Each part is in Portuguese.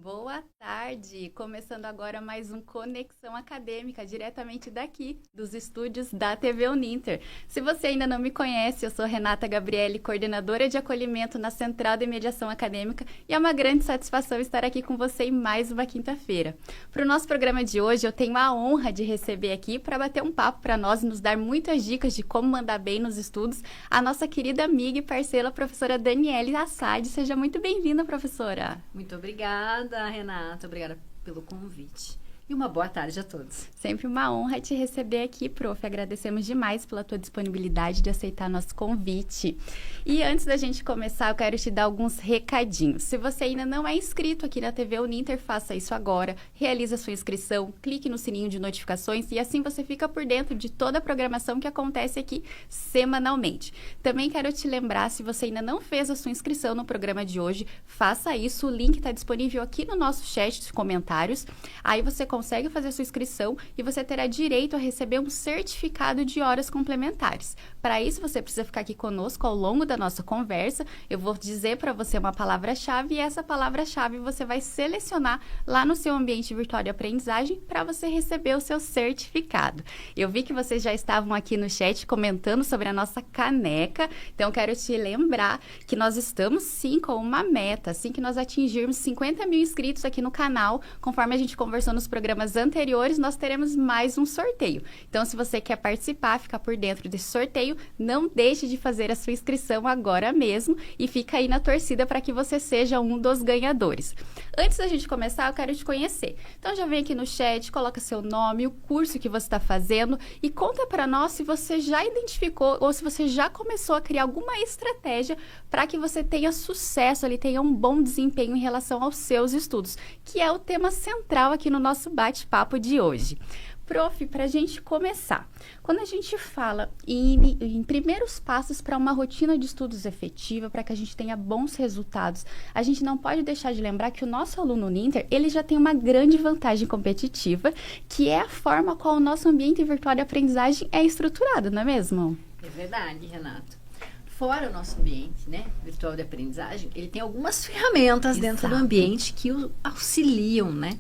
Boa tarde! Começando agora mais um Conexão Acadêmica, diretamente daqui, dos estúdios da TV Uninter. Se você ainda não me conhece, eu sou Renata Gabriele, coordenadora de acolhimento na Central de Mediação Acadêmica, e é uma grande satisfação estar aqui com você em mais uma quinta-feira. Para o nosso programa de hoje, eu tenho a honra de receber aqui para bater um papo para nós e nos dar muitas dicas de como mandar bem nos estudos, a nossa querida amiga e parceira, a professora Daniele Assad. Seja muito bem-vinda, professora! Muito obrigada, Renata. Obrigada pelo convite. E uma boa tarde a todos. Sempre uma honra te receber aqui, prof. Agradecemos demais pela tua disponibilidade de aceitar nosso convite. E antes da gente começar, eu quero te dar alguns recadinhos. Se você ainda não é inscrito aqui na TV Uninter, faça isso agora. Realize a sua inscrição, clique no sininho de notificações e assim você fica por dentro de toda a programação que acontece aqui semanalmente. Também quero te lembrar, se você ainda não fez a sua inscrição no programa de hoje, faça isso. O link está disponível aqui no nosso chat de comentários. Aí você consegue fazer a sua inscrição e você terá direito a receber um certificado de horas complementares. Para isso, você precisa ficar aqui conosco ao longo da nossa conversa. Eu vou dizer para você uma palavra-chave e essa palavra-chave você vai selecionar lá no seu ambiente virtual de aprendizagem para você receber o seu certificado. Eu vi que vocês já estavam aqui no chat comentando sobre a nossa caneca, então quero te lembrar que nós estamos sim com uma meta, assim que nós atingirmos 50 mil inscritos aqui no canal, conforme a gente conversou nos programas anteriores, nós teremos mais um sorteio. Então, se você quer participar, ficar por dentro desse sorteio, não deixe de fazer a sua inscrição agora mesmo e fica aí na torcida para que você seja um dos ganhadores. Antes da gente começar, eu quero te conhecer. Então, já vem aqui no chat, coloca seu nome, o curso que você está fazendo e conta para nós se você já identificou ou se você já começou a criar alguma estratégia para que você tenha sucesso ali, tenha um bom desempenho em relação aos seus estudos, que é o tema central aqui no nosso bate-papo de hoje. Prof, para a gente começar, quando a gente fala em primeiros passos para uma rotina de estudos efetiva, para que a gente tenha bons resultados, a gente não pode deixar de lembrar que o nosso aluno Uninter, ele já tem uma grande vantagem competitiva, que é a forma qual o nosso ambiente virtual de aprendizagem é estruturado, não é mesmo? É verdade, Renata. Fora o nosso ambiente, né, virtual de aprendizagem, ele tem algumas ferramentas dentro do ambiente que o auxiliam, né?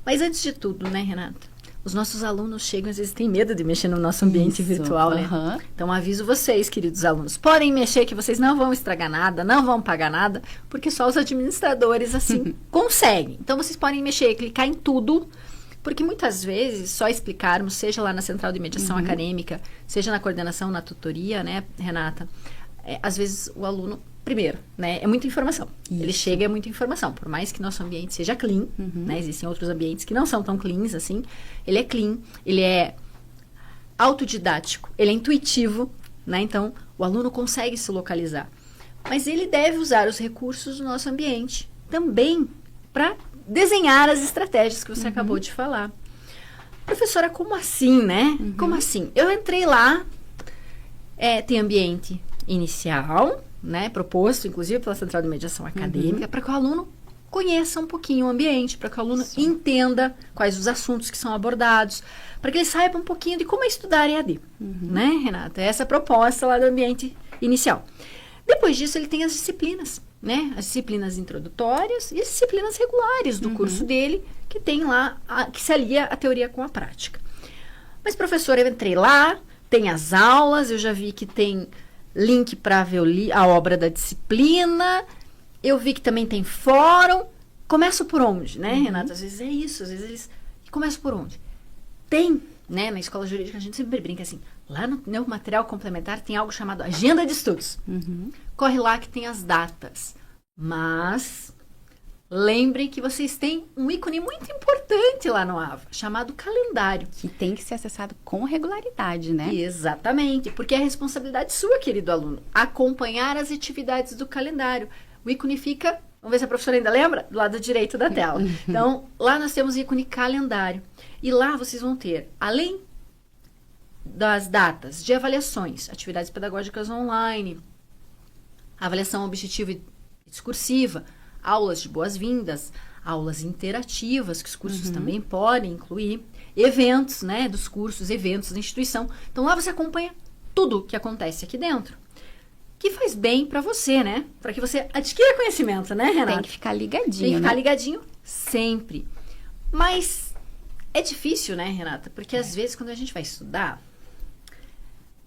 Mas antes de tudo, né, Renata? Os nossos alunos chegam, às vezes têm medo de mexer no nosso ambiente virtual, né? Então, aviso vocês, queridos alunos. Podem mexer que vocês não vão estragar nada, não vão pagar nada, porque só os administradores, assim, conseguem. Então, vocês podem mexer, clicar em tudo, porque muitas vezes, só explicarmos, seja lá na Central de Mediação Acadêmica, seja na coordenação, na tutoria, né, Renata? Às vezes, o aluno... Primeiro, né, é muita informação. Isso. Ele chega, é muita informação. Por mais que nosso ambiente seja clean, né, existem outros ambientes que não são tão cleans assim. Ele é clean, ele é autodidático, ele é intuitivo, né? Então, o aluno consegue se localizar. Mas ele deve usar os recursos do nosso ambiente também para desenhar as estratégias que você acabou de falar. Professora, como assim, né? Como assim? Eu entrei lá, tem ambiente inicial, né, proposto, inclusive, pela Central de Mediação Acadêmica, para que o aluno conheça um pouquinho o ambiente, para que o aluno entenda quais os assuntos que são abordados, para que ele saiba um pouquinho de como é estudar EAD, né, Renata? Essa é a proposta lá do ambiente inicial. Depois disso, ele tem as disciplinas, né, as disciplinas introdutórias e as disciplinas regulares do curso dele, que tem lá, que se alia a teoria com a prática. Mas, professora, eu entrei lá, tem as aulas, eu já vi que tem link para ver a obra da disciplina. Eu vi que também tem fórum. Começo por onde, né, Renata? Às vezes é isso, às vezes eles... Começo por onde? Tem, né, na escola jurídica a gente sempre brinca assim, lá no meu material complementar tem algo chamado agenda de estudos. Corre lá que tem as datas. Mas... lembrem que vocês têm um ícone muito importante lá no AVA, chamado calendário. Que tem que ser acessado com regularidade, né? Exatamente, porque é responsabilidade sua, querido aluno, acompanhar as atividades do calendário. O ícone fica, vamos ver se a professora ainda lembra, do lado direito da tela. Então, lá nós temos o ícone calendário. E lá vocês vão ter, além das datas de avaliações, atividades pedagógicas online, avaliação objetiva e discursiva, aulas de boas-vindas, aulas interativas, que os cursos também podem incluir, eventos, né, dos cursos, eventos da instituição. Então, lá você acompanha tudo que acontece aqui dentro. Que faz bem para você, né? Para que você adquira conhecimento, né, Renata? Tem que ficar ligadinho, Tem que ficar ligadinho Sempre. Mas é difícil, né, Renata? Porque às vezes quando a gente vai estudar,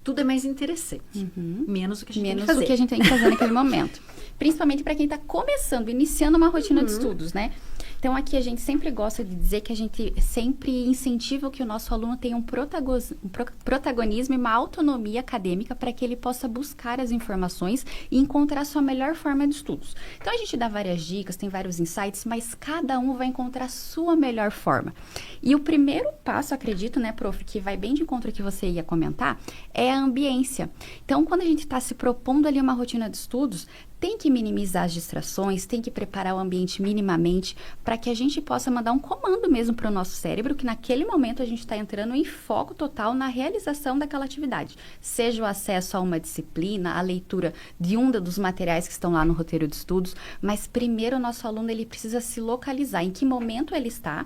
tudo é mais interessante. Menos do que a gente tem que fazer. Menos do que a gente tem que fazer naquele momento. Principalmente para quem está começando, iniciando uma rotina de estudos, né? Então, aqui a gente sempre gosta de dizer que a gente sempre incentiva que o nosso aluno tenha um protagonismo e uma autonomia acadêmica para que ele possa buscar as informações e encontrar a sua melhor forma de estudos. Então, a gente dá várias dicas, tem vários insights, mas cada um vai encontrar a sua melhor forma. E o primeiro passo, acredito, né, prof, que vai bem de encontro ao que você ia comentar, é a ambiência. Então, quando a gente está se propondo ali uma rotina de estudos, tem que minimizar as distrações, tem que preparar o ambiente minimamente para que a gente possa mandar um comando mesmo para o nosso cérebro, que naquele momento a gente está entrando em foco total na realização daquela atividade. Seja o acesso a uma disciplina, a leitura de um dos materiais que estão lá no roteiro de estudos, mas primeiro o nosso aluno ele precisa se localizar, em que momento ele está.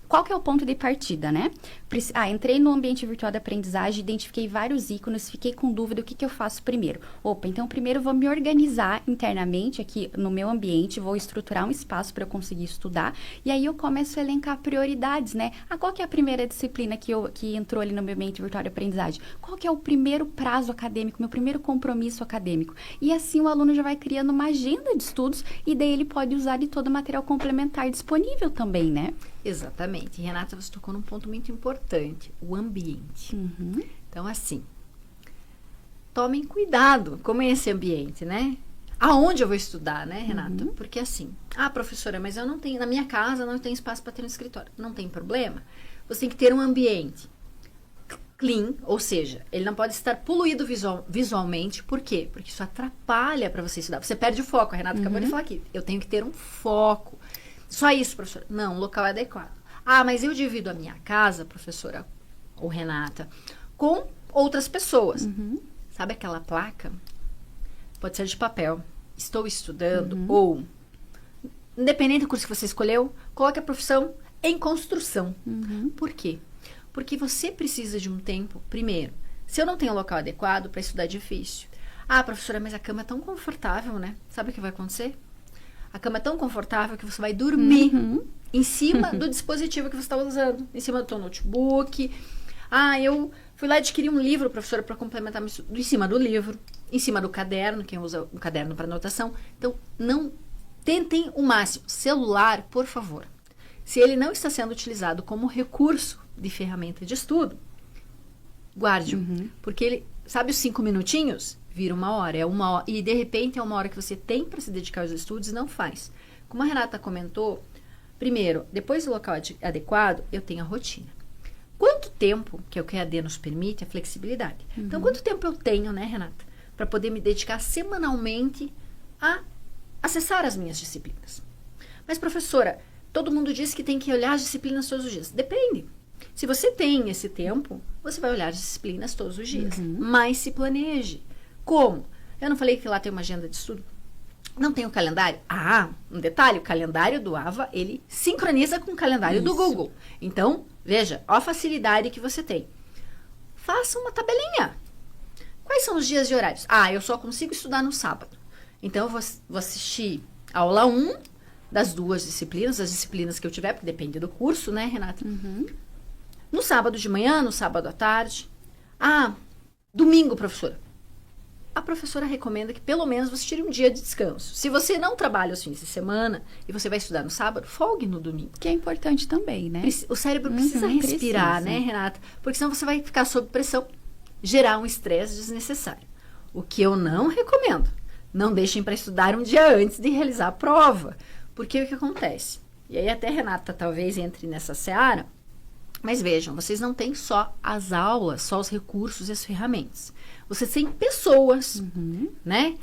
Qual que é o ponto de partida, né? Entrei no ambiente virtual da aprendizagem, identifiquei vários ícones, fiquei com dúvida, o que eu faço primeiro? Então primeiro eu vou me organizar internamente aqui no meu ambiente, vou estruturar um espaço para eu conseguir estudar, e aí eu começo a elencar prioridades, né? Qual que é a primeira disciplina que entrou ali no meu ambiente virtual de aprendizagem? Qual que é o primeiro prazo acadêmico, meu primeiro compromisso acadêmico? E assim o aluno já vai criando uma agenda de estudos, e daí ele pode usar de todo o material complementar disponível também, né? Exatamente. Renata, você tocou num ponto muito importante, o ambiente. Então, assim, tomem cuidado com esse ambiente, né? Aonde eu vou estudar, né, Renata? Porque assim, professora, mas eu não tenho, na minha casa não tem espaço para ter um escritório. Não tem problema. Você tem que ter um ambiente clean, ou seja, ele não pode estar poluído visualmente. Por quê? Porque isso atrapalha para você estudar. Você perde o foco. A Renata acabou de falar aqui. Eu tenho que ter um foco. Só isso, professora? Não, o local é adequado. Mas eu divido a minha casa, professora ou Renata, com outras pessoas. Sabe aquela placa? Pode ser de papel. Estou estudando, ou, independente do curso que você escolheu, coloque a profissão em construção. Por quê? Porque você precisa de um tempo, primeiro, se eu não tenho o local adequado, para estudar é difícil. Professora, mas a cama é tão confortável, né? Sabe o que vai acontecer? A cama é tão confortável que você vai dormir em cima do dispositivo que você está usando, em cima do seu notebook. Eu fui lá adquirir um livro, professora, para complementar meu estudo, em cima do livro, em cima do caderno, quem usa um caderno para anotação. Então, não tentem o máximo. Celular, por favor. Se ele não está sendo utilizado como recurso de ferramenta de estudo, guarde-o. Porque ele, sabe os 5 minutinhos? Vira uma hora, é uma hora, e de repente é uma hora que você tem para se dedicar aos estudos e não faz. Como a Renata comentou, primeiro, depois do local adequado, eu tenho a rotina. Quanto tempo que o QAD nos permite a flexibilidade? Então, quanto tempo eu tenho, né, Renata, para poder me dedicar semanalmente a acessar as minhas disciplinas? Mas, professora, todo mundo diz que tem que olhar as disciplinas todos os dias. Depende. Se você tem esse tempo, você vai olhar as disciplinas todos os dias. Mas se planeje. Como? Eu não falei que lá tem uma agenda de estudo? Não tem o calendário? Um detalhe, o calendário do AVA, ele sincroniza com o calendário do Google. Então, veja, a facilidade que você tem. Faça uma tabelinha. Quais são os dias e horários? Eu só consigo estudar no sábado. Então, eu vou assistir a aula 1 das 2 disciplinas, as disciplinas que eu tiver, porque depende do curso, né, Renata? No sábado de manhã, no sábado à tarde. Domingo, professora. A professora recomenda que pelo menos você tire um dia de descanso. Se você não trabalha os fins de semana e você vai estudar no sábado, folgue no domingo. Que é importante também, né? O cérebro precisa respirar, né, Renata? Porque senão você vai ficar sob pressão, gerar um estresse desnecessário. O que eu não recomendo. Não deixem para estudar um dia antes de realizar a prova. Porque o que acontece? E aí até a Renata talvez entre nessa seara. Mas vejam, vocês não têm só as aulas, só os recursos e as ferramentas. Vocês têm pessoas, né?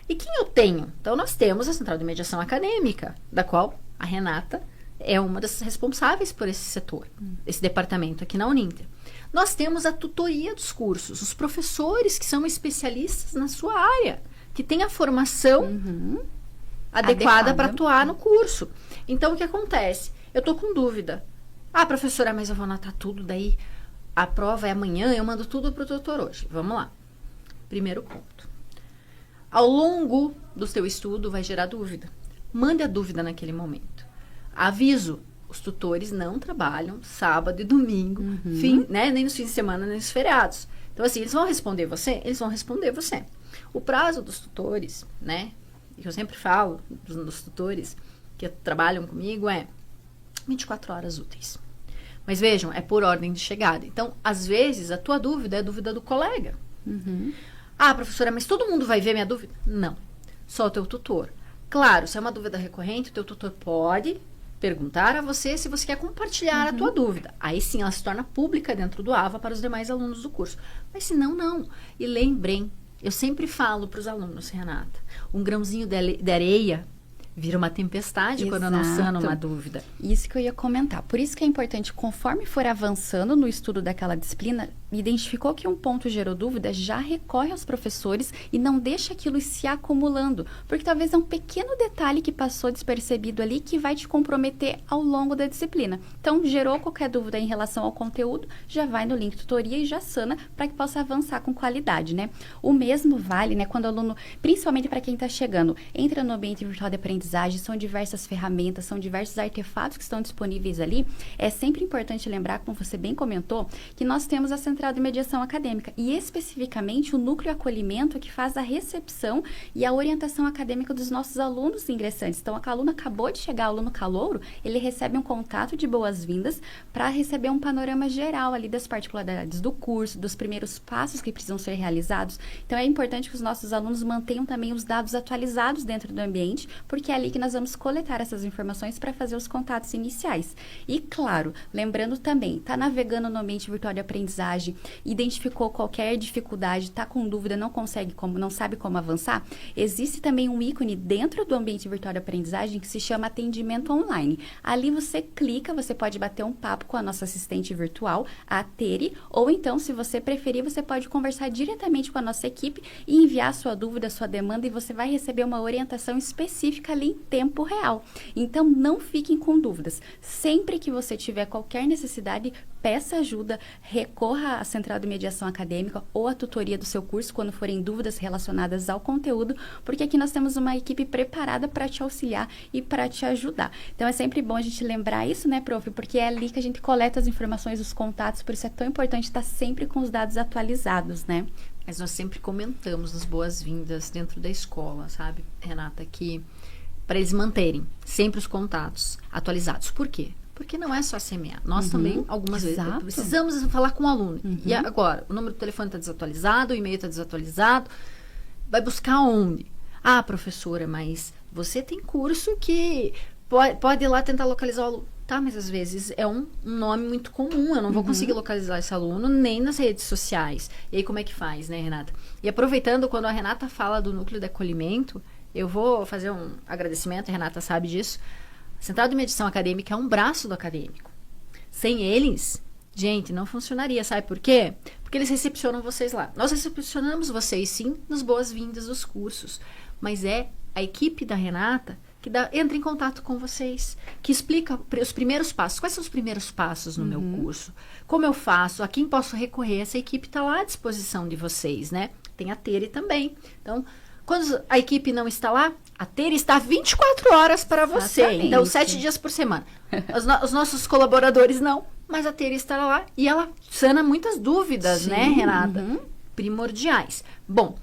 E quem eu tenho? Então, nós temos a Central de Mediação Acadêmica, da qual a Renata é uma das responsáveis por esse setor, esse departamento aqui na Uninter. Nós temos a tutoria dos cursos, os professores que são especialistas na sua área, que têm a formação adequada para atuar no curso. Então, o que acontece? Eu estou com dúvida. Professora, mas eu vou anotar tudo, daí a prova é amanhã, eu mando tudo para o tutor hoje. Vamos lá. Primeiro ponto. Ao longo do seu estudo vai gerar dúvida. Mande a dúvida naquele momento. Aviso, os tutores não trabalham sábado e domingo, nem nos fins de semana, nem nos feriados. Então, assim, eles vão responder você? Eles vão responder você. O prazo dos tutores, né, que eu sempre falo dos tutores que trabalham comigo, é 24 horas úteis. Mas vejam, é por ordem de chegada. Então, às vezes, a tua dúvida é a dúvida do colega. Ah, professora, mas todo mundo vai ver minha dúvida? Não, só o teu tutor. Claro, se é uma dúvida recorrente, o teu tutor pode perguntar a você se você quer compartilhar a tua dúvida. Aí sim, ela se torna pública dentro do AVA para os demais alunos do curso. Mas se não, não. E lembrem, eu sempre falo para os alunos, Renata, um grãozinho de areia vira uma tempestade quando não sana uma dúvida. Isso que eu ia comentar. Por isso que é importante, conforme for avançando no estudo daquela disciplina, identificou que um ponto gerou dúvida, já recorre aos professores e não deixa aquilo se acumulando. Porque talvez é um pequeno detalhe que passou despercebido ali que vai te comprometer ao longo da disciplina. Então, gerou qualquer dúvida em relação ao conteúdo, já vai no link tutoria e já sana para que possa avançar com qualidade, né? O mesmo vale, né, quando o aluno, principalmente para quem está chegando, entra no ambiente virtual de aprendizagem, são diversas ferramentas, são diversos artefatos que estão disponíveis ali. É sempre importante lembrar, como você bem comentou, que nós temos a Central de Mediação Acadêmica e especificamente o núcleo acolhimento que faz a recepção e a orientação acadêmica dos nossos alunos ingressantes. Então, a aluno acabou de chegar, o aluno calouro, ele recebe um contato de boas-vindas para receber um panorama geral ali das particularidades do curso, dos primeiros passos que precisam ser realizados. Então, é importante que os nossos alunos mantenham também os dados atualizados dentro do ambiente, porque é ali que nós vamos coletar essas informações para fazer os contatos iniciais. E, claro, lembrando também, está navegando no ambiente virtual de aprendizagem, identificou qualquer dificuldade, está com dúvida, não sabe como avançar, existe também um ícone dentro do ambiente virtual de aprendizagem que se chama atendimento online. Ali você clica, você pode bater um papo com a nossa assistente virtual, a Teri, ou então, se você preferir, você pode conversar diretamente com a nossa equipe e enviar sua dúvida, sua demanda, e você vai receber uma orientação específica ali em tempo real. Então, não fiquem com dúvidas. Sempre que você tiver qualquer necessidade, peça ajuda, recorra à Central de Mediação Acadêmica ou à tutoria do seu curso quando forem dúvidas relacionadas ao conteúdo, porque aqui nós temos uma equipe preparada para te auxiliar e para te ajudar. Então, é sempre bom a gente lembrar isso, né, prof? Porque é ali que a gente coleta as informações, os contatos, por isso é tão importante estar sempre com os dados atualizados, né? Mas nós sempre comentamos nas boas-vindas dentro da escola, sabe, Renata, que para eles manterem sempre os contatos atualizados. Por quê? Porque não é só semear. Nós também, algumas vezes, precisamos falar com o aluno. E agora, o número do telefone está desatualizado, o e-mail está desatualizado. Vai buscar onde? Ah, professora, mas você tem curso que pode ir lá tentar localizar o aluno. Tá, mas às vezes é um nome muito comum. Eu não vou conseguir localizar esse aluno nem nas redes sociais. E aí, como é que faz, né, Renata? E aproveitando, quando a Renata fala do núcleo de acolhimento, eu vou fazer um agradecimento, a Renata sabe disso. A Central de Mediação Acadêmica é um braço do acadêmico. Sem eles, gente, não funcionaria. Sabe por quê? Porque eles recepcionam vocês lá. Nós recepcionamos vocês, sim, nas boas-vindas dos cursos. Mas é a equipe da Renata que entra em contato com vocês, que explica os primeiros passos. Quais são os primeiros passos no meu curso? Como eu faço? A quem posso recorrer? Essa equipe está lá à disposição de vocês, né? Tem a Tere também. Então, quando a equipe não está lá, a Tere está 24 horas para você. Exatamente. Então, 7 dias por semana. Os nossos colaboradores não, mas a Tere está lá e ela sana muitas dúvidas, né, Renata? Primordiais. Bom,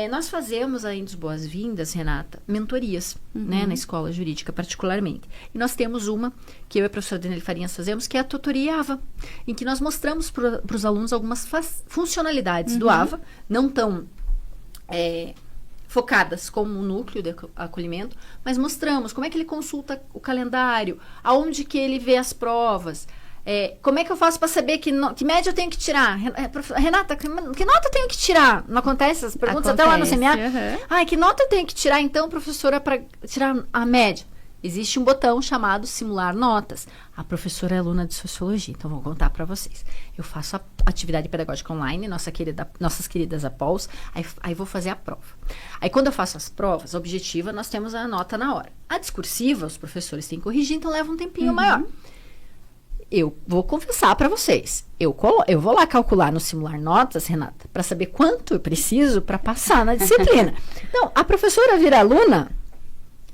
nós fazemos aí dos Boas-Vindas, Renata, mentorias, né, na escola jurídica particularmente. E nós temos uma, que eu e a professora Daniela Farinhas fazemos, que é a tutoria AVA, em que nós mostramos para os alunos algumas funcionalidades do AVA, não tão focadas como o núcleo de acolhimento, mas mostramos como é que ele consulta o calendário, aonde que ele vê as provas, como é que eu faço para saber que média eu tenho que tirar? Renata, que nota eu tenho que tirar? Não acontece essas perguntas? Até lá no seminário. Ai, que nota eu tenho que tirar, então, professora, para tirar a média? Existe um botão chamado simular notas. A professora é aluna de sociologia, então vou contar para vocês. Eu faço a atividade pedagógica online, nossas queridas APOLs, aí vou fazer a prova. Aí quando eu faço as provas, a objetiva, nós temos a nota na hora. A discursiva, os professores têm que corrigir, então leva um tempinho maior. Eu vou confessar para vocês, eu vou lá calcular no simular notas, Renata, para saber quanto eu preciso para passar na disciplina. Então, a professora vira aluna,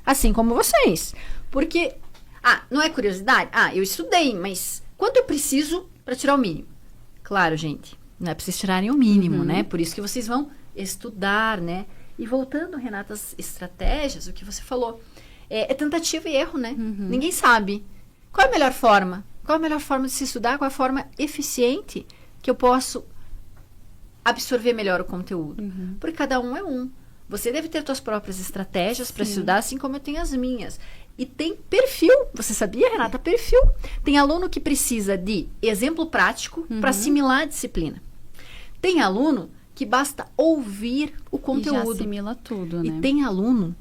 assim como vocês, porque Ah, não é curiosidade? Ah, eu estudei, mas quanto eu preciso para tirar o mínimo? Claro, gente, não é para vocês tirarem o mínimo, né? Por isso que vocês vão estudar, né? E voltando, Renata, às estratégias, o que você falou, é tentativa e erro, né? Ninguém sabe. Qual é a melhor forma? Qual é a melhor forma de se estudar? Qual é a forma eficiente que eu posso absorver melhor o conteúdo? Porque cada um é um. Você deve ter suas próprias estratégias para estudar, assim como eu tenho as minhas. E tem perfil. Você sabia, Renata? Perfil. Tem aluno que precisa de exemplo prático para assimilar a disciplina. Tem aluno que basta ouvir o conteúdo. E já assimila tudo, né? E tem aluno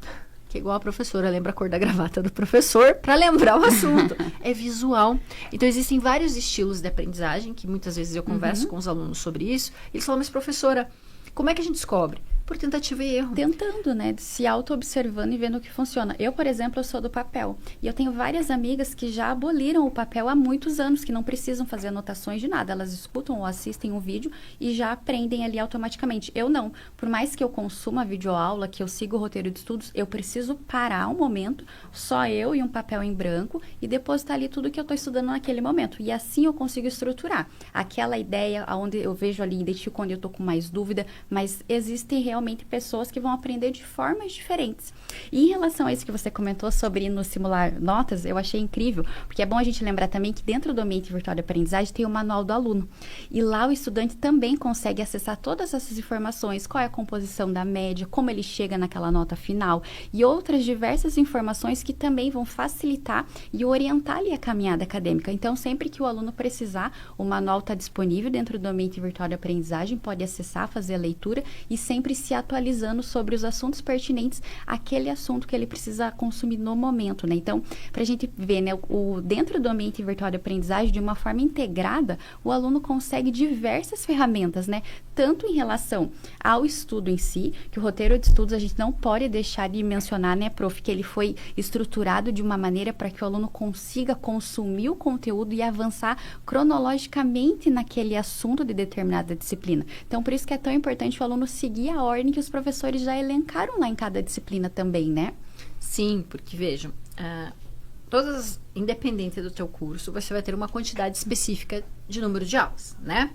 que é igual a professora, lembra a cor da gravata do professor para lembrar o assunto. É visual. Então, existem vários estilos de aprendizagem, que muitas vezes eu converso com os alunos sobre isso. E eles falam, mas professora, como é que a gente descobre? Por tentativa e erro. Tentando, né? Se auto-observando e vendo o que funciona. Eu, por exemplo, eu sou do papel. E eu tenho várias amigas que já aboliram o papel há muitos anos, que não precisam fazer anotações de nada. Elas escutam ou assistem um vídeo e já aprendem ali automaticamente. Eu não. Por mais que eu consuma videoaula, que eu siga o roteiro de estudos, eu preciso parar um momento, só eu e um papel em branco, e depositar ali tudo que eu estou estudando naquele momento. E assim eu consigo estruturar. Aquela ideia onde eu vejo ali, identifico onde eu estou com mais dúvida, mas existem realmente pessoas que vão aprender de formas diferentes. E em relação a isso que você comentou sobre no simular notas, eu achei incrível, porque é bom a gente lembrar também que dentro do ambiente virtual de aprendizagem tem o manual do aluno. E lá o estudante também consegue acessar todas essas informações, qual é a composição da média, como ele chega naquela nota final e outras diversas informações que também vão facilitar e orientar ali a caminhada acadêmica. Então, sempre que o aluno precisar, o manual está disponível dentro do ambiente virtual de aprendizagem, pode acessar, fazer a leitura e sempre se atualizando sobre os assuntos pertinentes àquele assunto que ele precisa consumir no momento, né? Então, para a gente ver, né, dentro do ambiente virtual de aprendizagem, de uma forma integrada, o aluno consegue diversas ferramentas, né? Tanto em relação ao estudo em si, que o roteiro de estudos a gente não pode deixar de mencionar, né, prof, que ele foi estruturado de uma maneira para que o aluno consiga consumir o conteúdo e avançar cronologicamente naquele assunto de determinada disciplina. Então, por isso que é tão importante o aluno seguir a ordem que os professores já elencaram lá em cada disciplina também, né? Sim, porque vejam, independente do teu curso, você vai ter uma quantidade específica de número de aulas, né?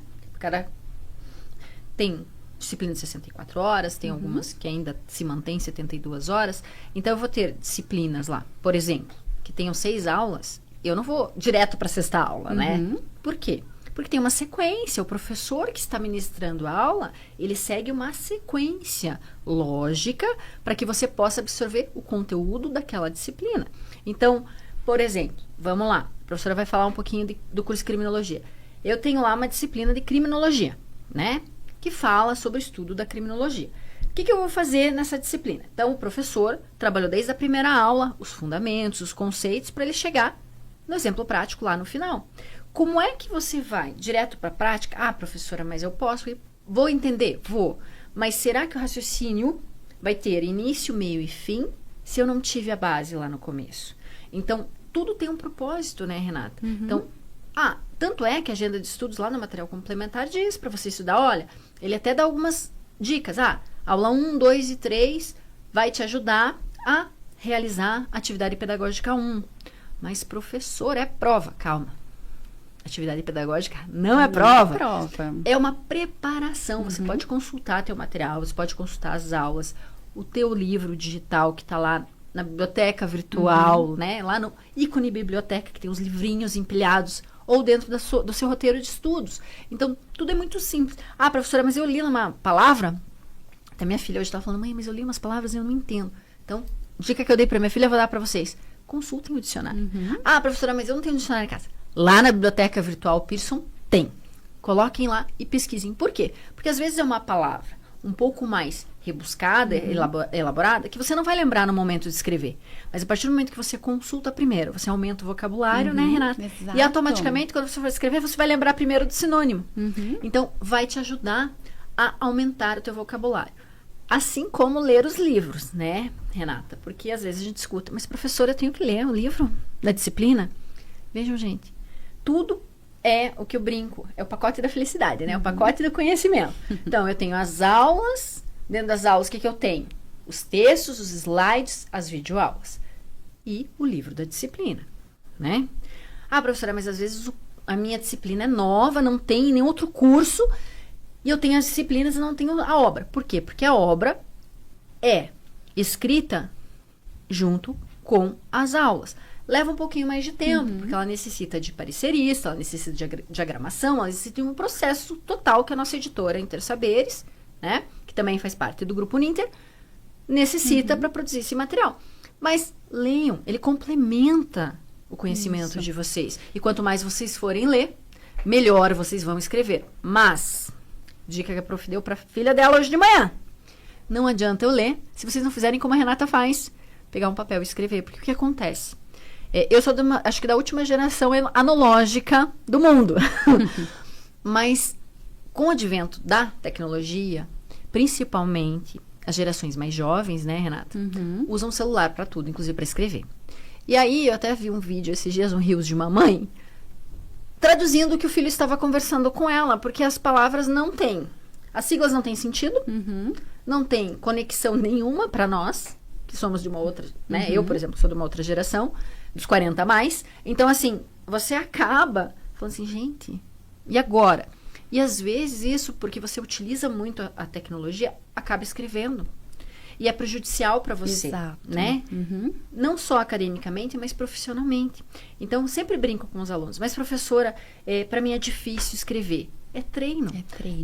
Tem disciplina de 64 horas, tem algumas que ainda se mantém 72 horas. Então, eu vou ter disciplinas lá, por exemplo, que tenham 6 aulas, eu não vou direto para a 6ª aula, né? Por quê? Porque tem uma sequência. O professor que está ministrando a aula, ele segue uma sequência lógica para que você possa absorver o conteúdo daquela disciplina. Então, por exemplo, vamos lá. A professora vai falar um pouquinho do curso de criminologia. Eu tenho lá uma disciplina de criminologia, né? Que fala sobre o estudo da criminologia. O que eu vou fazer nessa disciplina? Então, o professor trabalhou desde a primeira aula, os fundamentos, os conceitos, para ele chegar no exemplo prático lá no final. Como é que você vai direto para a prática? Ah, professora, mas eu posso ir? Vou entender? Vou. Mas será que o raciocínio vai ter início, meio e fim se eu não tive a base lá no começo? Então, tudo tem um propósito, né, Renata? Então, tanto é que a agenda de estudos lá no material complementar diz para você estudar, olha, ele até dá algumas dicas. Aula 1, 2 e 3 vai te ajudar a realizar a atividade pedagógica 1. Mas, professor, é prova. Calma. Atividade pedagógica não é prova. É uma preparação. Você pode consultar teu material, você pode consultar as aulas, o teu livro digital que está lá na biblioteca virtual, né? Lá no ícone biblioteca, que tem os livrinhos empilhados, ou dentro do seu roteiro de estudos. Então, tudo é muito simples. Ah, professora, mas eu li uma palavra. Até minha filha hoje estava falando, mãe, mas eu li umas palavras e eu não entendo. Então, dica que eu dei para minha filha, eu vou dar para vocês. Consultem o dicionário. Ah, professora, mas eu não tenho dicionário em casa. Lá na biblioteca virtual Pearson tem. Coloquem lá e pesquisem. Por quê? Porque às vezes é uma palavra um pouco mais rebuscada, elaborada, que você não vai lembrar no momento de escrever. Mas a partir do momento que você consulta primeiro, você aumenta o vocabulário, né, Renata? Exato. E automaticamente, quando você for escrever, você vai lembrar primeiro do sinônimo. Então, vai te ajudar a aumentar o teu vocabulário. Assim como ler os livros, né, Renata? Porque às vezes a gente escuta, mas professora, eu tenho que ler o livro da disciplina? Vejam, gente, tudo é o que eu brinco, é o pacote da felicidade, né? O pacote do conhecimento. Então, eu tenho as aulas, dentro das aulas, o que eu tenho? Os textos, os slides, as videoaulas. E o livro da disciplina. né? Ah, professora, mas às vezes a minha disciplina é nova, não tem nenhum outro curso, e eu tenho as disciplinas e não tenho a obra. Por quê? Porque a obra é escrita junto com as aulas. Leva um pouquinho mais de tempo, porque ela necessita de parecerista, ela necessita de diagramação, ela necessita de um processo total que a nossa editora Intersaberes, né, que também faz parte do Grupo Uninter, necessita para produzir esse material. Mas leiam, ele complementa o conhecimento de vocês. E quanto mais vocês forem ler, melhor vocês vão escrever. Mas, dica que a prof deu para a filha dela hoje de manhã, não adianta eu ler se vocês não fizerem como a Renata faz, pegar um papel e escrever. Porque o que acontece? Eu sou, acho que da última geração analógica do mundo. Mas, com o advento da tecnologia, principalmente as gerações mais jovens, né, Renata? Usam o celular para tudo, inclusive para escrever. E aí, eu até vi um vídeo esses dias, um Reels de uma mãe, traduzindo o que o filho estava conversando com ela, porque as palavras não têm. As siglas não têm sentido, não tem conexão nenhuma para nós, que somos de uma outra, né? Eu, por exemplo, sou de uma outra geração, dos 40 a mais. Então, assim, você acaba falando assim, gente, e agora? E às vezes isso, porque você utiliza muito a tecnologia, acaba escrevendo. E é prejudicial para você, né? Não só academicamente, mas profissionalmente. Então, sempre brinco com os alunos. Mas, professora, para mim é difícil escrever. É treino.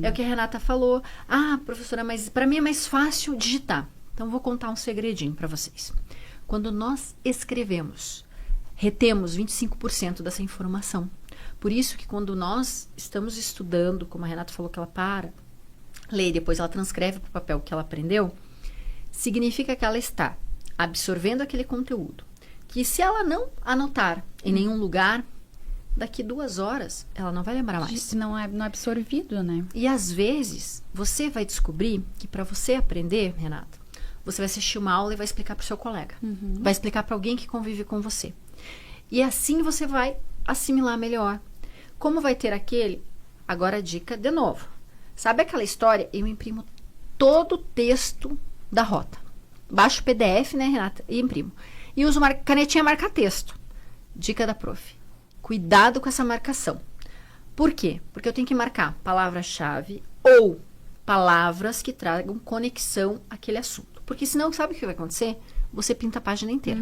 É o que a Renata falou. Ah, professora, mas para mim é mais fácil digitar. Então, vou contar um segredinho para vocês. Quando nós escrevemos, retemos 25% dessa informação. Por isso que quando nós estamos estudando, como a Renata falou que ela lê e depois ela transcreve para o papel o que ela aprendeu, significa que ela está absorvendo aquele conteúdo. Que se ela não anotar em nenhum lugar, daqui 2 horas, ela não vai lembrar mais. Não é absorvido, né? E às vezes, você vai descobrir que para você aprender, Renata, você vai assistir uma aula e vai explicar para o seu colega. Vai explicar para alguém que convive com você. E assim você vai assimilar melhor. Como vai ter aquele... Agora a dica de novo. Sabe aquela história? Eu imprimo todo o texto da rota. Baixo o PDF, né, Renata? E imprimo. E uso canetinha marca-texto. Dica da prof. Cuidado com essa marcação. Por quê? Porque eu tenho que marcar palavra-chave ou palavras que tragam conexão àquele assunto. Porque senão, sabe o que vai acontecer? Você pinta a página inteira.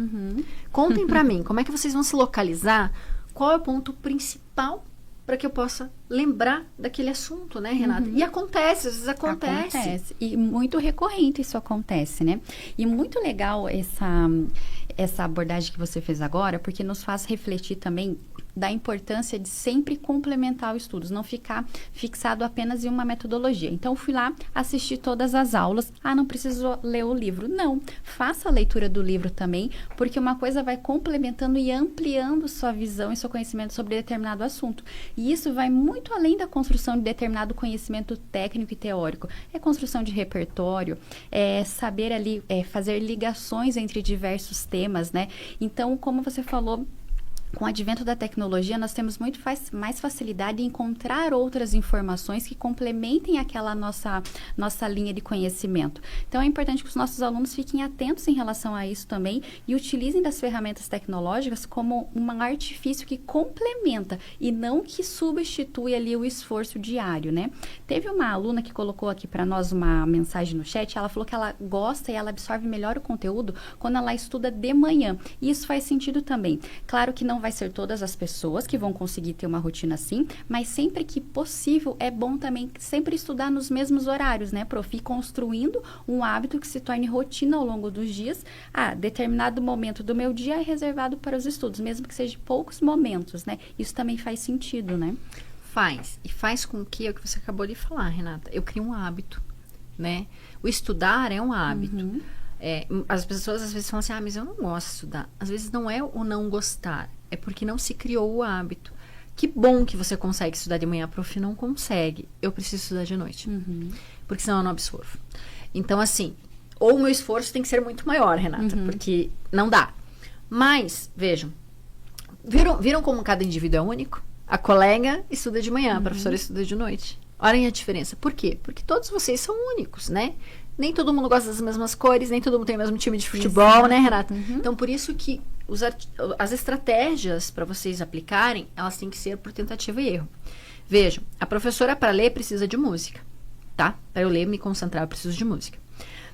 Contem pra mim, como é que vocês vão se localizar? Qual é o ponto principal para que eu possa lembrar daquele assunto, né, Renata? E acontece, às vezes acontece. E muito recorrente isso acontece, né? E muito legal essa abordagem que você fez agora, porque nos faz refletir também da importância de sempre complementar os estudos, não ficar fixado apenas em uma metodologia. Então, fui lá assistir todas as aulas. Ah, não preciso ler o livro. Não, faça a leitura do livro também, porque uma coisa vai complementando e ampliando sua visão e seu conhecimento sobre determinado assunto. E isso vai muito além da construção de determinado conhecimento técnico e teórico. É construção de repertório, é saber ali, fazer ligações entre diversos temas, né? Então, como você falou, com o advento da tecnologia, nós temos muito mais facilidade em encontrar outras informações que complementem aquela nossa linha de conhecimento. Então, é importante que os nossos alunos fiquem atentos em relação a isso também e utilizem das ferramentas tecnológicas como um artifício que complementa e não que substitui ali o esforço diário, né? Teve uma aluna que colocou aqui para nós uma mensagem no chat, ela falou que ela gosta e ela absorve melhor o conteúdo quando ela estuda de manhã. E isso faz sentido também. Claro que não vai ser todas as pessoas que vão conseguir ter uma rotina assim, mas sempre que possível é bom também sempre estudar nos mesmos horários, né, prof? Ir construindo um hábito que se torne rotina ao longo dos dias. Determinado momento do meu dia é reservado para os estudos, mesmo que seja poucos momentos, né? Isso também faz sentido, né? Faz. E faz com que, é o que você acabou de falar, Renata, eu crio um hábito, né? O estudar é um hábito. As pessoas às vezes falam assim, mas eu não gosto de estudar. Às vezes não é o não gostar, é porque não se criou o hábito. Que bom que você consegue estudar de manhã, prof, não consegue. Eu preciso estudar de noite, porque senão eu não absorvo. Então, assim, ou o meu esforço tem que ser muito maior, Renata, porque não dá. Mas, vejam, viram como cada indivíduo é único? A colega estuda de manhã, a professora estuda de noite. Olhem a diferença. Por quê? Porque todos vocês são únicos, né? Nem todo mundo gosta das mesmas cores, nem todo mundo tem o mesmo time de futebol, né, Renata? Então, por isso que as estratégias para vocês aplicarem, elas têm que ser por tentativa e erro. Vejam, a professora para ler precisa de música, tá? Para eu ler, me concentrar, eu preciso de música.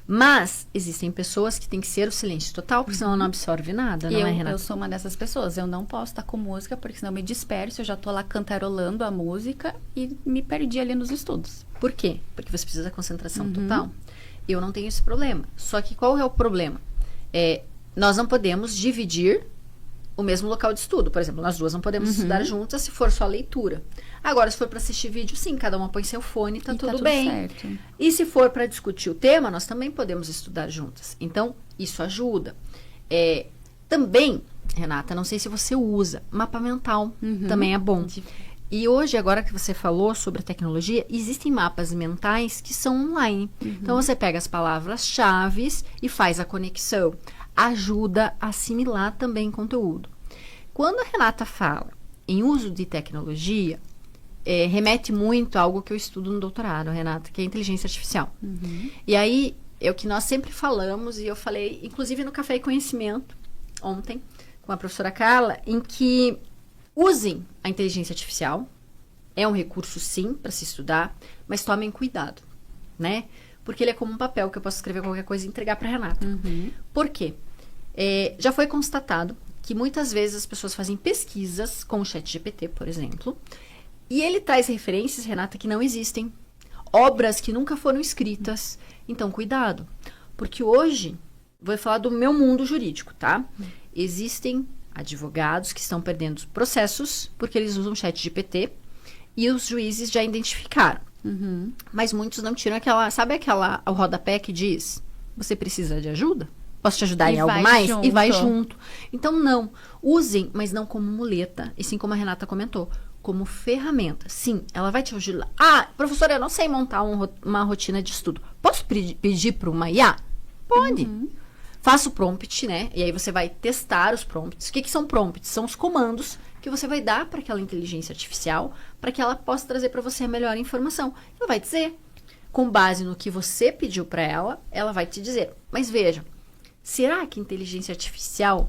Mas existem pessoas que tem que ser o silêncio total, porque senão ela não absorve nada, não é, Renata? Eu sou uma dessas pessoas. Eu não posso estar com música, porque senão eu me disperso, eu já tô lá cantarolando a música e me perdi ali nos estudos. Por quê? Porque você precisa da concentração total. Eu não tenho esse problema. Só que qual é o problema? Nós não podemos dividir o mesmo local de estudo. Por exemplo, nós duas não podemos estudar juntas se for só leitura. Agora, se for para assistir vídeo, sim, cada uma põe seu fone, tá tudo bem. Certo. E se for para discutir o tema, nós também podemos estudar juntas. Então, isso ajuda. Também, Renata, não sei se você usa, mapa mental também é bom. E hoje, agora que você falou sobre a tecnologia, existem mapas mentais que são online. Então, você pega as palavras-chave e faz a conexão. Ajuda a assimilar também conteúdo. Quando a Renata fala em uso de tecnologia, remete muito a algo que eu estudo no doutorado, Renata, que é a inteligência artificial. E aí, é o que nós sempre falamos, e eu falei, inclusive no Café e Conhecimento, ontem, com a professora Carla, em que usem a inteligência artificial. É um recurso, sim, para se estudar, mas tomem cuidado, né? Porque ele é como um papel que eu posso escrever qualquer coisa e entregar para a Renata. Por quê? Já foi constatado que muitas vezes as pessoas fazem pesquisas com o ChatGPT, por exemplo, e ele traz referências, Renata, que não existem. Obras que nunca foram escritas. Então, cuidado. Porque hoje, vou falar do meu mundo jurídico, tá? Existem advogados que estão perdendo processos porque eles usam ChatGPT e os juízes já identificaram. Mas muitos não tiram o rodapé que diz, você precisa de ajuda? Posso te ajudar em algo mais? E vai junto. Então, não. Usem, mas não como muleta. E sim, como a Renata comentou, como ferramenta. Sim, ela vai te ajudar. Professora, eu não sei montar uma rotina de estudo. Posso pedir para uma IA? Pode. Faça o prompt, né? E aí você vai testar os prompts. O que são prompts? São os comandos que você vai dar para aquela inteligência artificial para que ela possa trazer para você a melhor informação. Ela vai dizer, com base no que você pediu para ela, ela vai te dizer. Mas veja, será que a inteligência artificial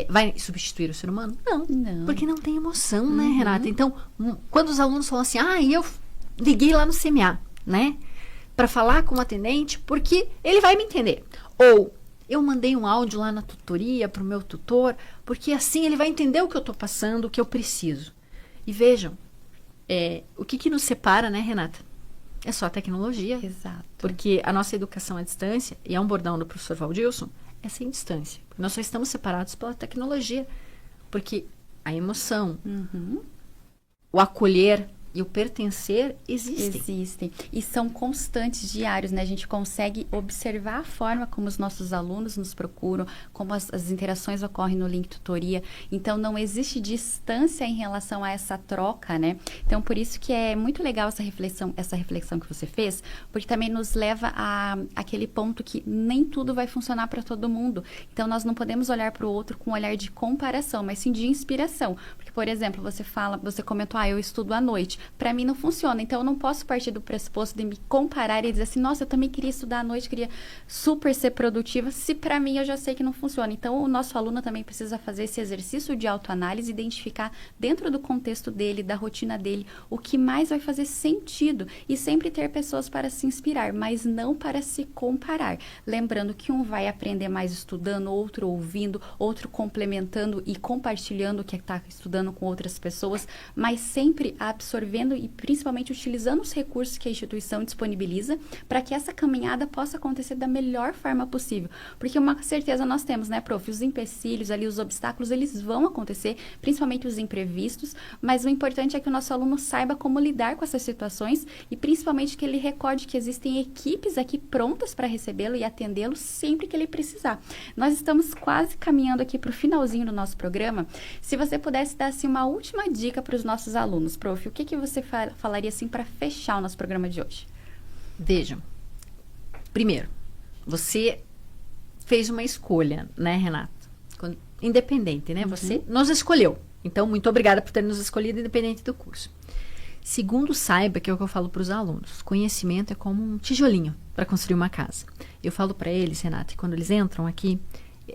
vai substituir o ser humano? Não. Porque não tem emoção, né, Renata? Então, quando os alunos falam assim, eu liguei lá no CMA, né? Para falar com o atendente, porque ele vai me entender. Ou eu mandei um áudio lá na tutoria para o meu tutor, porque assim ele vai entender o que eu estou passando, o que eu preciso. E vejam, o que nos separa, né, Renata? É só a tecnologia. Exato. Porque a nossa educação à distância, e é um bordão do professor Valdilson, é sem distância. Nós só estamos separados pela tecnologia. Porque a emoção, o acolher e o pertencer existem. E são constantes, diários, né? A gente consegue observar a forma como os nossos alunos nos procuram, como as interações ocorrem no link tutoria. Então, não existe distância em relação a essa troca, né? Então, por isso que é muito legal essa reflexão que você fez, porque também nos leva a aquele ponto que nem tudo vai funcionar para todo mundo. Então, nós não podemos olhar para o outro com um olhar de comparação, mas sim de inspiração. Porque, por exemplo, você comentou, eu estudo à noite. Para mim não funciona, então eu não posso partir do pressuposto de me comparar e dizer assim, nossa, eu também queria estudar à noite, queria super ser produtiva, se para mim eu já sei que não funciona. Então o nosso aluno também precisa fazer esse exercício de autoanálise, identificar dentro do contexto dele, da rotina dele, o que mais vai fazer sentido e sempre ter pessoas para se inspirar, mas não para se comparar. Lembrando que um vai aprender mais estudando, outro ouvindo, outro complementando e compartilhando o que está estudando com outras pessoas, mas sempre absorvendo e principalmente utilizando os recursos que a instituição disponibiliza para que essa caminhada possa acontecer da melhor forma possível. Porque uma certeza nós temos, né, prof? Os empecilhos ali, os obstáculos, eles vão acontecer, principalmente os imprevistos, mas o importante é que o nosso aluno saiba como lidar com essas situações e principalmente que ele recorde que existem equipes aqui prontas para recebê-lo e atendê-lo sempre que ele precisar. Nós estamos quase caminhando aqui para o finalzinho do nosso programa. Se você pudesse dar assim, uma última dica para os nossos alunos, prof, o que você falaria assim para fechar o nosso programa de hoje? Vejam, primeiro, você fez uma escolha, né, Renata? Independente, né? Você nos escolheu. Então, muito obrigada por ter nos escolhido independente do curso. Segundo, saiba que é o que eu falo para os alunos. Conhecimento é como um tijolinho para construir uma casa. Eu falo para eles, Renata, que quando eles entram aqui,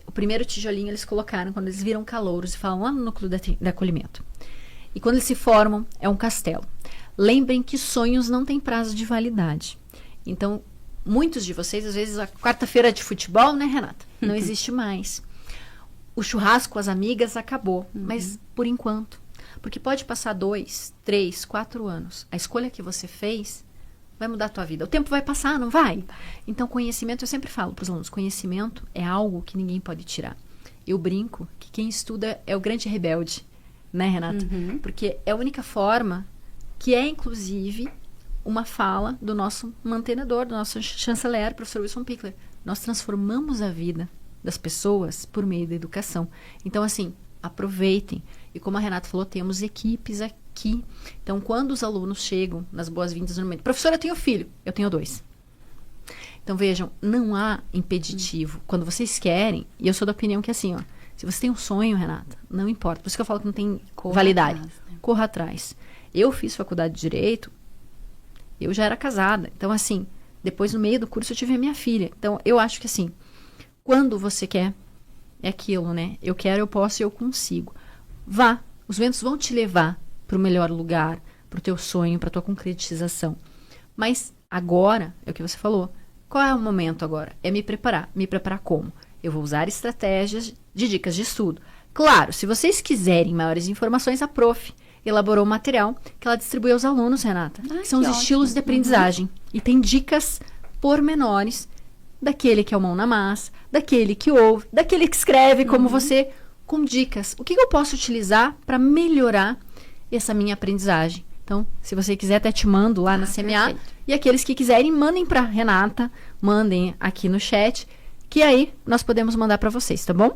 O primeiro tijolinho eles colocaram quando eles viram calouros e falam lá no núcleo de acolhimento. E quando eles se formam, é um castelo. Lembrem que sonhos não têm prazo de validade. Então, muitos de vocês, às vezes, a quarta-feira de futebol, né, Renata? Não existe mais. O churrasco com as amigas acabou, mas por enquanto. Porque pode passar 2, 3, 4 anos. A escolha que você fez vai mudar a tua vida. O tempo vai passar, não vai? Então, conhecimento, eu sempre falo para os alunos, conhecimento é algo que ninguém pode tirar. Eu brinco que quem estuda é o grande rebelde, né, Renata? Porque é a única forma que é, inclusive, uma fala do nosso mantenedor, do nosso chanceler, professor Wilson Pickler. Nós transformamos a vida das pessoas por meio da educação. Então, assim, aproveitem. E como a Renata falou, temos equipes aqui. Então, quando os alunos chegam nas boas-vindas no momento, professora, eu tenho filho, eu tenho 2. Então, vejam, não há impeditivo. Quando vocês querem, e eu sou da opinião que assim, ó, se você tem um sonho, Renata, não importa. Por isso que eu falo que não tem validade. Atrás, né? Corra atrás. Eu fiz faculdade de Direito, eu já era casada. Então, assim, depois no meio do curso eu tive a minha filha. Então, eu acho que assim, quando você quer, é aquilo, né? Eu quero, eu posso e eu consigo. Vá. Os ventos vão te levar para o melhor lugar, para o teu sonho, para a tua concretização. Mas agora, é o que você falou, qual é o momento agora? É me preparar. Me preparar como? Eu vou usar estratégias de dicas de estudo. Claro, se vocês quiserem maiores informações, a prof elaborou um material que ela distribui aos alunos, Renata. Que são os estilos de aprendizagem. E tem dicas pormenores daquele que é o mão na massa, daquele que ouve, daquele que escreve como você, com dicas. O que eu posso utilizar para melhorar essa minha aprendizagem? Então, se você quiser, até te mando lá na CMA. Perfeito. E aqueles que quiserem, mandem para Renata, mandem aqui no chat, que aí nós podemos mandar para vocês, tá bom?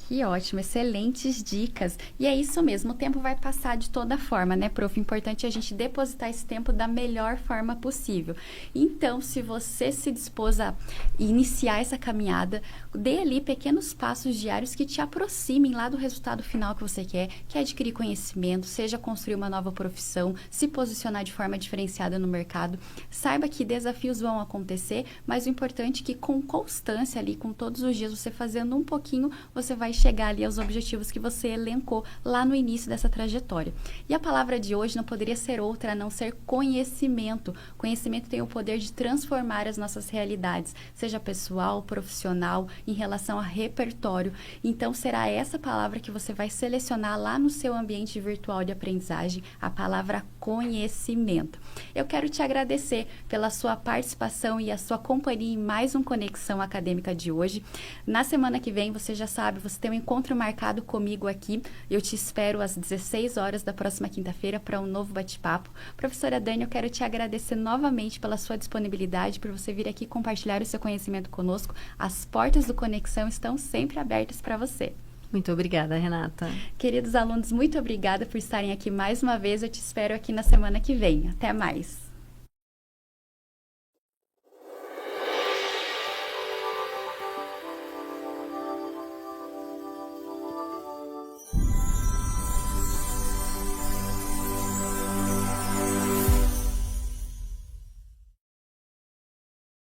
Que ótimo, excelentes dicas. E é isso mesmo, o tempo vai passar de toda forma, né, prof? Importante é a gente depositar esse tempo da melhor forma possível. Então, se você se dispôs a iniciar essa caminhada, dê ali pequenos passos diários que te aproximem lá do resultado final que você quer, que é adquirir conhecimento, seja construir uma nova profissão, se posicionar de forma diferenciada no mercado. Saiba que desafios vão acontecer, mas o importante é que com constância ali, com todos os dias você fazendo um pouquinho, você vai chegar ali aos objetivos que você elencou lá no início dessa trajetória. E a palavra de hoje não poderia ser outra a não ser conhecimento. Conhecimento tem o poder de transformar as nossas realidades, seja pessoal, profissional, em relação a repertório. Então, será essa palavra que você vai selecionar lá no seu ambiente virtual de aprendizagem, a palavra conhecimento. Eu quero te agradecer pela sua participação e a sua companhia em mais um Conexão Acadêmica de hoje. Na semana que vem, você já sabe, você tem um encontro marcado comigo aqui. Eu te espero às 16 horas da próxima quinta-feira para um novo bate-papo. Professora Dani, eu quero te agradecer novamente pela sua disponibilidade, por você vir aqui compartilhar o seu conhecimento conosco. As portas do Conexão estão sempre abertas para você. Muito obrigada, Renata. Queridos alunos, muito obrigada por estarem aqui mais uma vez. Eu te espero aqui na semana que vem. Até mais.